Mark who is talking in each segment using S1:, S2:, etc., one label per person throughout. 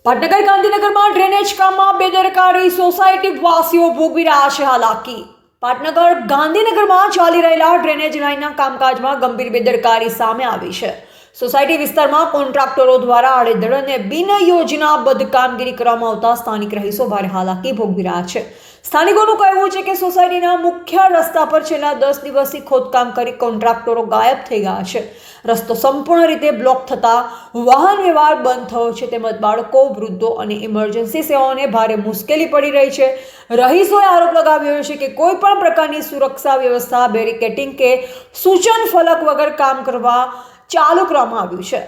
S1: પાટનગર ગાંધીનગરમાં ડ્રેનેજ કામમાં બેદરકારી, સોસાયટી વાસીઓ ભોગવી રહ્યા છે હાલાકી. પાટનગર ગાંધીનગરમાં ચાલી રહેલા ડ્રેનેજ લાઇનના કામકાજમાં ગંભીર બેદરકારી સામે આવી છે. સોસાયટી વિસ્તારમાં કોન્ટ્રાક્ટરો દ્વારા આડેધડ અને બિન યોજનાબદ્ધ કામગીરી કરવામાં આવતા સ્થાનિક રહીશો ભારે હાલાકી ભોગવી રહ્યા છે. સ્થાનિકોનું કહેવું છે કે સોસાયટીના મુખ્ય રસ્તા પર છેલ્લા 10 દિવસથી ખોદકામ કરી કોન્ટ્રાક્ટરો ગાયબ થઈ ગયા છે. રસ્તો સંપૂર્ણ રીતે બ્લોક થતા વાહન વ્યવહાર બંધ થયો છે, તેમજ બાળકો, વૃદ્ધો અને ઇમરજન્સી સેવાઓને ભારે મુશ્કેલી પડી રહી છે. રહીશોએ આરોપ લગાવ્યો છે કે કોઈ પણ પ્રકારની સુરક્ષા વ્યવસ્થા, બેરિકેડિંગ કે સૂચન ફલક વગર કામ કરવા ચાલુ કરવામાં આવ્યું છે.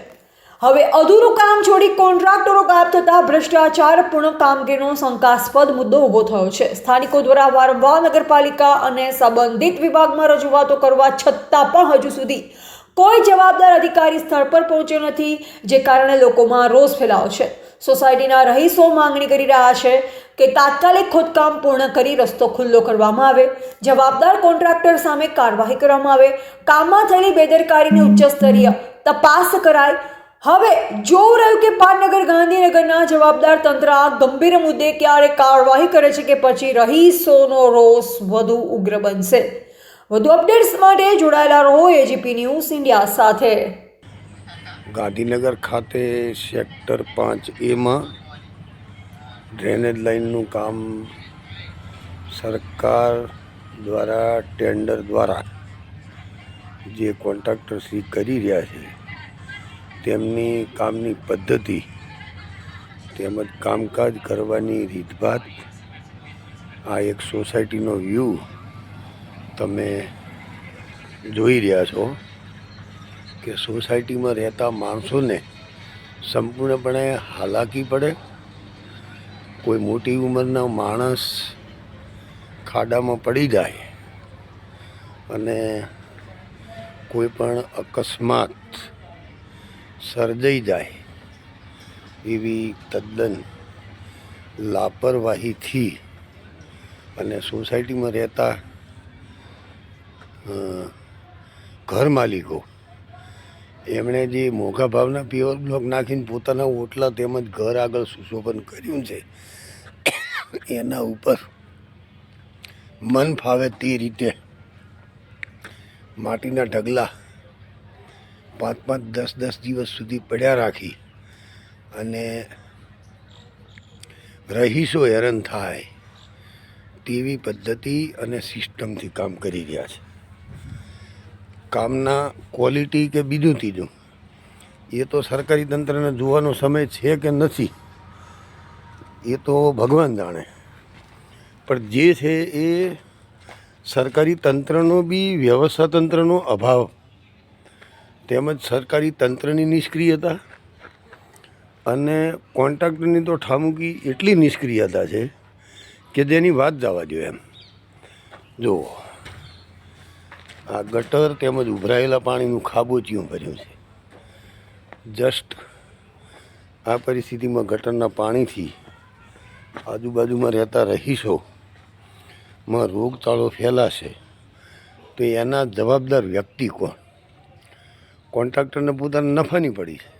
S1: હવે અધૂરું કામ છોડી કોન્ટ્રાક્ટરો ગાયબ થતા ભ્રષ્ટાચારપૂર્ણ કામગીરીનો શંકાસ્પદ મુદ્દો ઊભો થયો છે. સ્થાનિકો દ્વારા વારંવાર નગરપાલિકા અને સંબંધિત વિભાગમાં રજૂઆતો કરવા છતાં પણ હજુ સુધી કોઈ જવાબદાર અધિકારી સ્થળ પર પહોંચ્યો નથી, જે કારણે લોકોમાં રોષ ફેલાયો છે. સોસાયટીના રહીશો માંગણી કરી રહ્યા છે કે તાત્કાલિક ખોદકામ પૂર્ણ કરી રસ્તો ખુલ્લો કરવામાં આવે, જવાબદાર કોન્ટ્રાક્ટર સામે કાર્યવાહી કરવામાં આવે, કામમાં થયેલી બેદરકારીની ઉચ્ચ સ્તરીય તપાસ કરાય. હવે જોવું રહ્યું કે પાટનગર ગાંધીનગરના જવાબદાર તંત્ર આ ગંભીર મુદ્દે ક્યારે કાર્યવાહી કરે છે કે પછી રહીશોનો રોષ વધુ ઉગ્ર બનશે. વધુ અપડેટ્સ માટે જોડાયેલા રહો એજીપી ન્યૂઝ ઇન્ડિયા સાથે.
S2: ગાંધીનગર ખાતે સેક્ટર 5A ડ્રેનેજ લાઇનનું કામ સરકાર દ્વારા ટેન્ડર દ્વારા જે કોન્ટ્રાક્ટરશ્રી કરી રહ્યા છે તેમની કામની પદ્ધતિ તેમજ કામકાજ કરવાની રીતભાત, આ એક સોસાયટીનો વ્યૂ તમે જોઈ રહ્યા છો કે સોસાયટીમાં રહેતા માણસોને સંપૂર્ણપણે હાલાકી પડે. કોઈ મોટી ઉંમરના માણસ ખાડામાં પડી જાય અને કોઈ પણ અકસ્માત સર્જાઈ જાય એવી તદ્દન લાપરવાહીથી અને સોસાયટીમાં રહેતા ઘર માલિકો એમણે જે મોંઘા ભાવના પ્યોર બ્લોક નાખીને પોતાના ઓટલા તેમજ ઘર આગળ સુશોભન કર્યું છે એના ઉપર મન ફાવે તે રીતે માટીના ઢગલા 5-5, 10-10 દિવસ સુધી પડ્યા રાખી અને રહીશો હેરાન થાય તેવી પદ્ધતિ અને સિસ્ટમથી કામ કરી રહ્યા છે. કામના ક્વોલિટી કે બીજું ત્રીજું એ તો સરકારી તંત્રને જોવાનો સમય છે કે નથી એ તો ભગવાન જાણે, પણ જે છે એ સરકારી તંત્રનો બી વ્યવસ્થા તંત્રનો અભાવ તેમજ સરકારી તંત્રની નિષ્ક્રિયતા અને કોન્ટ્રાક્ટરની તો ઠામુકી એટલી નિષ્ક્રિયતા છે કે જેની વાત જવા દો. એમ જો આ ગટર તેમજ ઉભરાયેલા પાણીનું ખાબોચિયું ભર્યું છે. જસ્ટ આ પરિસ્થિતિમાં ગટરના પાણીથી આજુબાજુમાં રહેતા રહીશોમાં રોગચાળો ફેલાશે તો એના જવાબદાર વ્યક્તિ કોણ? કોન્ટ્રાક્ટરને પોતાના નફાની પડી છે.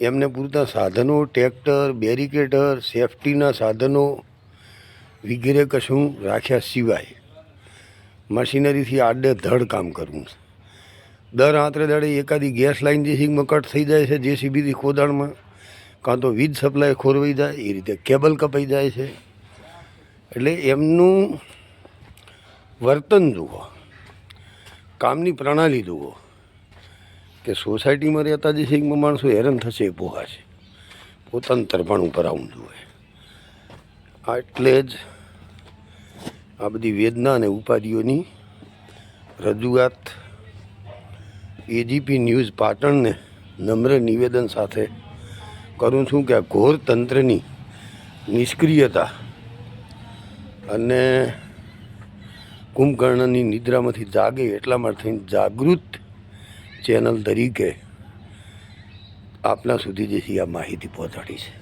S2: એમને પૂરતા સાધનો, ટ્રેક્ટર, બેરિકેટર, સેફટીના સાધનો વગેરે કશું રાખ્યા સિવાય મશીનરીથી આડેધડ કામ કરવું છે. દર આંતરે દાડે એકાદી ગેસ લાઇન જેસીબીમાં કટ થઈ જાય છે, જેસીબીથી ખોદાણમાં, કાં તો વીજ સપ્લાય ખોરવાઈ જાય, એ રીતે કેબલ કપાઈ જાય છે. એટલે એમનું વર્તન જુઓ, કામની પ્રણાલી જુઓ કે સોસાયટીમાં રહેતા જેસીબીમાં માણસો હેરાન થશે એ પોહાશે, પોતાનું તરફાણ ઉપર આવવું જોઈએ. એટલે જ આ બધી વેદના અને ઉપાધિઓની રજૂઆત એજીપી ન્યૂઝ પાટણને નમ્ર નિવેદન સાથે કરું છું કે આ ઘોર તંત્રની નિષ્ક્રિયતા અને કુંભકર્ણની નિદ્રામાંથી જાગે એટલા માટે જાગૃત ચેનલ તરીકે આપના સુધી જે છે આ માહિતી પહોંચાડી છે.